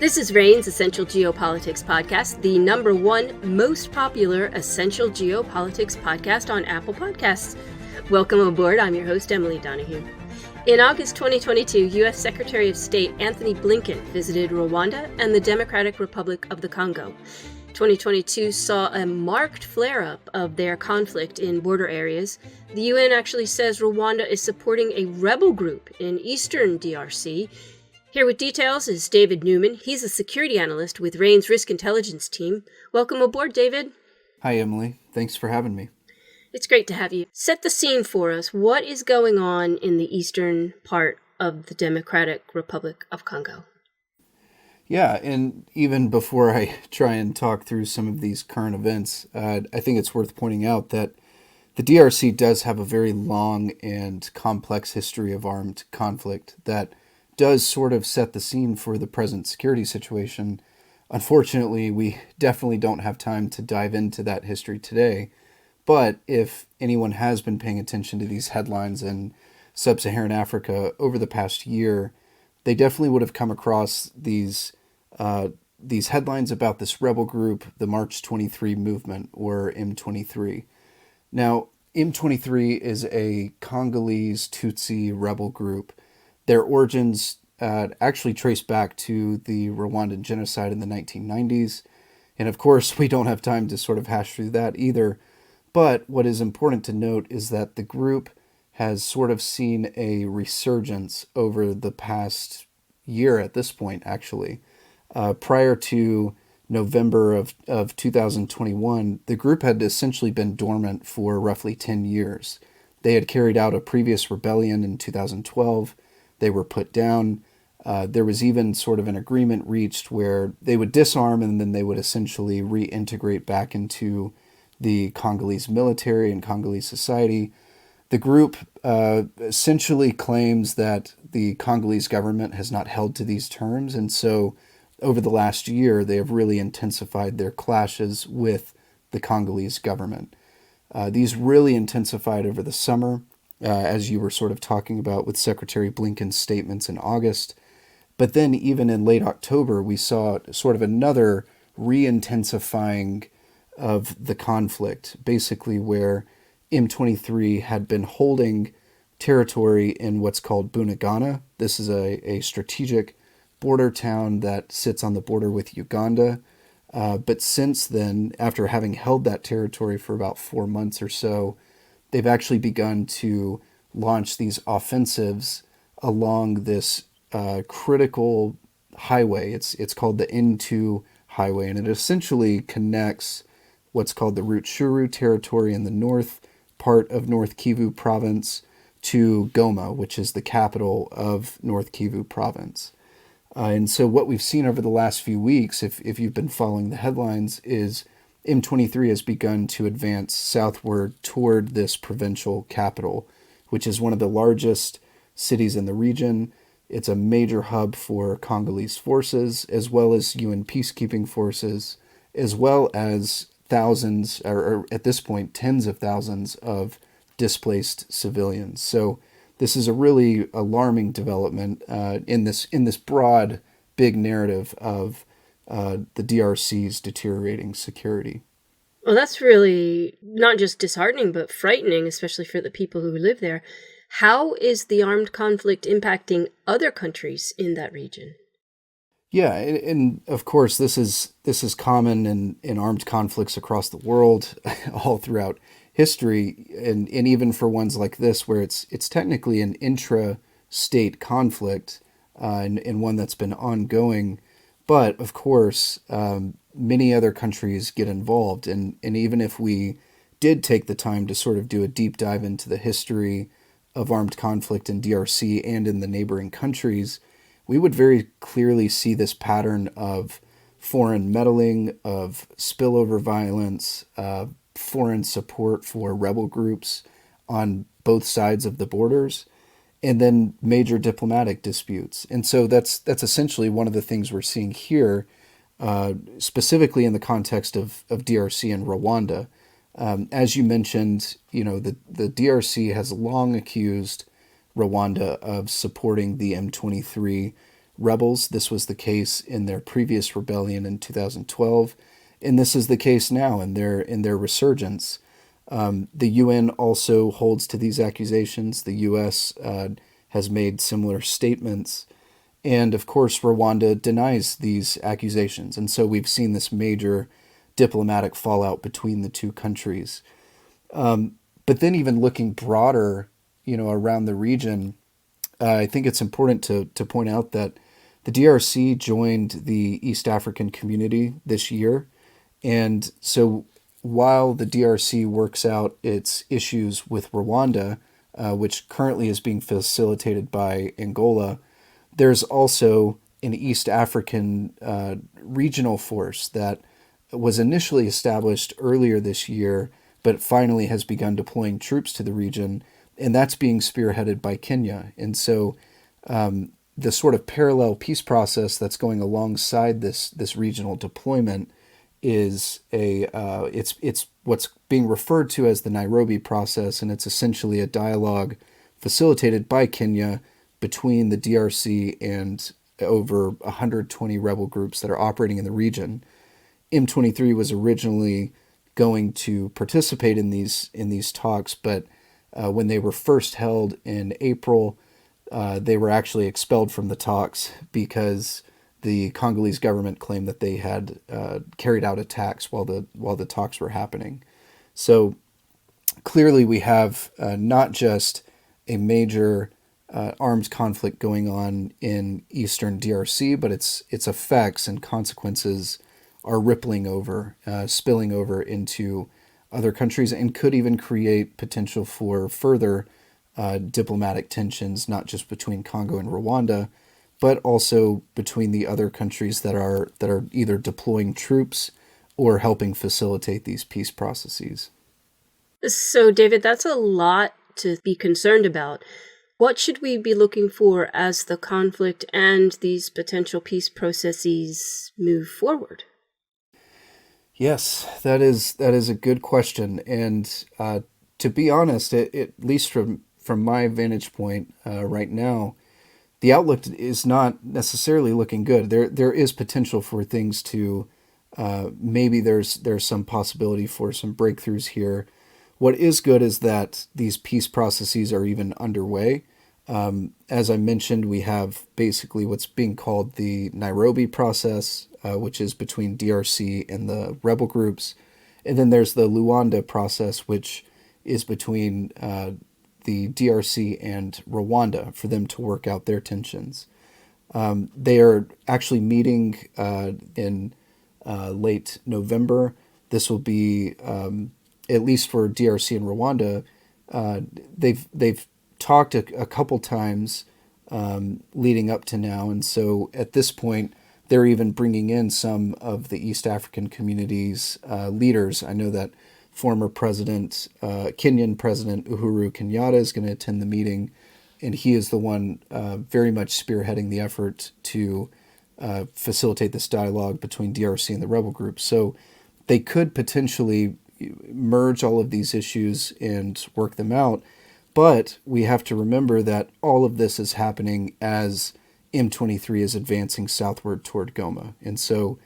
This is RANE's Essential Geopolitics podcast, the number one most popular essential geopolitics podcast on Apple Podcasts. Welcome aboard. I'm your host, Emily Donahue. In August 2022, U.S. Secretary of State Anthony Blinken visited Rwanda and the Democratic Republic of the Congo. 2022 saw a marked flare-up of their conflict in border areas. The UN actually says Rwanda is supporting a rebel group in eastern DRC. Here with details is David Newman. He's a security analyst with RANE's Risk Intelligence team. Welcome aboard, David. Hi, Emily. Thanks for having me. It's great to have you. Set the scene for us. What is going on in the eastern part of the Democratic Republic of Congo? Yeah, and even before I try and talk through some of these current events, I think it's worth pointing out that the DRC does have a very long and complex history of armed conflict that does sort of set the scene for the present security situation. Unfortunately, we definitely don't have time to dive into that history today. But if anyone has been paying attention to these headlines in sub-Saharan Africa over the past year, they definitely would have come across these headlines about this rebel group, the March 23 movement, or M23. Now, M23 is a Congolese Tutsi rebel group. Their origins actually trace back to the Rwandan genocide in the 1990s. And of course, we don't have time to sort of hash through that either. But what is important to note is that the group has sort of seen a resurgence over the past year at this point, actually. Prior to November of 2021, the group had essentially been dormant for roughly 10 years. They had carried out a previous rebellion in 2012. They were put down. There was even sort of an agreement reached where they would disarm and then they would essentially reintegrate back into the Congolese military and Congolese society. The group essentially claims that the Congolese government has not held to these terms, and so over the last year, they have really intensified their clashes with the Congolese government. These really intensified over the summer, as you were sort of talking about with Secretary Blinken's statements in August. But then even in late October, we saw sort of another re-intensifying of the conflict, basically where M23 had been holding territory in what's called Bunagana. This is a strategic border town that sits on the border with Uganda. But since then, after having held that territory for about 4 months or so, they've actually begun to launch these offensives along this critical highway. It's called the N2 highway, and it essentially connects what's called the Rutshuru territory in the north part of North Kivu province to Goma, which is the capital of North Kivu province. And so what we've seen over the last few weeks, if you've been following the headlines, is M23 has begun to advance southward toward this provincial capital, which is one of the largest cities in the region. It's a major hub for Congolese forces, as well as UN peacekeeping forces, as well as thousands, or at this point, tens of thousands of displaced civilians. So this is a really alarming development in this broad, big narrative of the DRC's deteriorating security. Well, that's really not just disheartening, but frightening, especially for the people who live there. How is the armed conflict impacting other countries in that region? Yeah, and of course, this is common in armed conflicts across the world, all throughout history, and even for ones like this, where it's technically an intra-state conflict, and one that's been ongoing. But of course, many other countries get involved, and even if we did take the time to sort of do a deep dive into the history of armed conflict in DRC and in the neighboring countries, we would very clearly see this pattern of foreign meddling, of spillover violence, foreign support for rebel groups on both sides of the borders, and then major diplomatic disputes. And so that's essentially one of the things we're seeing here, specifically in the context of DRC and Rwanda. As you mentioned, the DRC has long accused Rwanda of supporting the M23 rebels. This was the case in their previous rebellion in 2012, and this is the case now in their resurgence. The UN also holds to these accusations. The U.S. Has made similar statements. And of course, Rwanda denies these accusations. And so we've seen this major diplomatic fallout between the two countries. But then even looking broader, around the region, I think it's important to point out that the DRC joined the East African Community this year. And so while the DRC works out its issues with Rwanda, which currently is being facilitated by Angola, there's also an East African regional force that was initially established earlier this year, but finally has begun deploying troops to the region, and that's being spearheaded by Kenya. And so the sort of parallel peace process that's going alongside this regional deployment is it's what's being referred to as the Nairobi process, and it's essentially a dialogue facilitated by Kenya between the DRC and over 120 rebel groups that are operating in the region. M23 was originally going to participate in these talks, but when they were first held in April, they were actually expelled from the talks because the Congolese government claimed that they had carried out attacks while the talks were happening. So clearly, we have not just a major armed conflict going on in eastern DRC, but its effects and consequences are rippling over, spilling over into other countries, and could even create potential for further diplomatic tensions, not just between Congo and Rwanda, but also between the other countries that are either deploying troops or helping facilitate these peace processes. So, David, that's a lot to be concerned about. What should we be looking for as the conflict and these potential peace processes move forward? Yes, that is a good question, and to be honest, at least from my vantage point right now, the outlook is not necessarily looking good. There is potential for things to maybe there's some possibility for some breakthroughs here. What is good is that these peace processes are even underway. As I mentioned, we have basically what's being called the Nairobi process, which is between DRC and the rebel groups. And then there's the Luanda process, which is between the DRC and Rwanda for them to work out their tensions. They are actually meeting in late November. This will be, at least for DRC and Rwanda, they've talked a couple times leading up to now, and so at this point, they're even bringing in some of the East African community's leaders. I know that former Kenyan President Uhuru Kenyatta is going to attend the meeting, and he is the one very much spearheading the effort to facilitate this dialogue between DRC and the rebel groups. So they could potentially merge all of these issues and work them out, but we have to remember that all of this is happening as M23 is advancing southward toward Goma. And so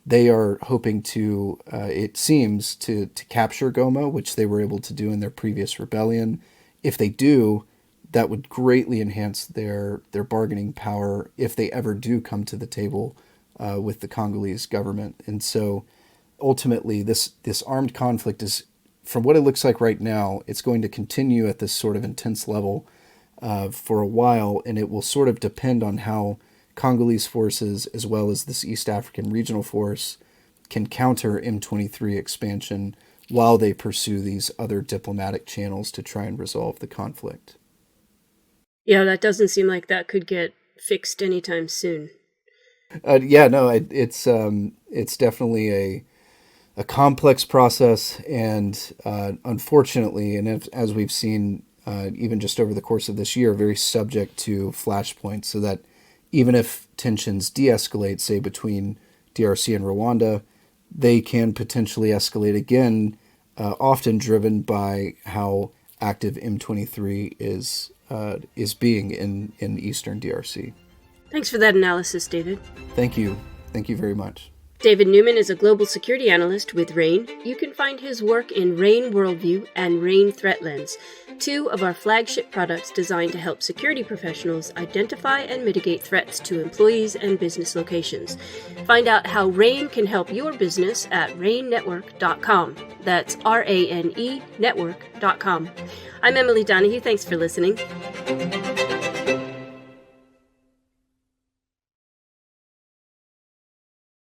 they are hoping to, it seems, to capture Goma, which they were able to do in their previous rebellion. If they do, that would greatly enhance their bargaining power if they ever do come to the table with the Congolese government. And so ultimately, this armed conflict is, from what it looks like right now, it's going to continue at this sort of intense level for a while, and it will sort of depend on how Congolese forces, as well as this East African regional force, can counter M23 expansion while they pursue these other diplomatic channels to try and resolve the conflict. Yeah, that doesn't seem like that could get fixed anytime soon. It's definitely a complex process, and unfortunately, and as we've seen even just over the course of this year, very subject to flashpoints, so that even if tensions de-escalate, say, between DRC and Rwanda, they can potentially escalate again, often driven by how active M23 is being in eastern DRC. Thanks for that analysis, David. Thank you. Thank you very much. David Newman is a global security analyst with RANE. You can find his work in RANE Worldview and RANE Threat Lens, two of our flagship products designed to help security professionals identify and mitigate threats to employees and business locations. Find out how RANE can help your business at ranenetwork.com. That's RANE network.com. I'm Emily Donahue. Thanks for listening.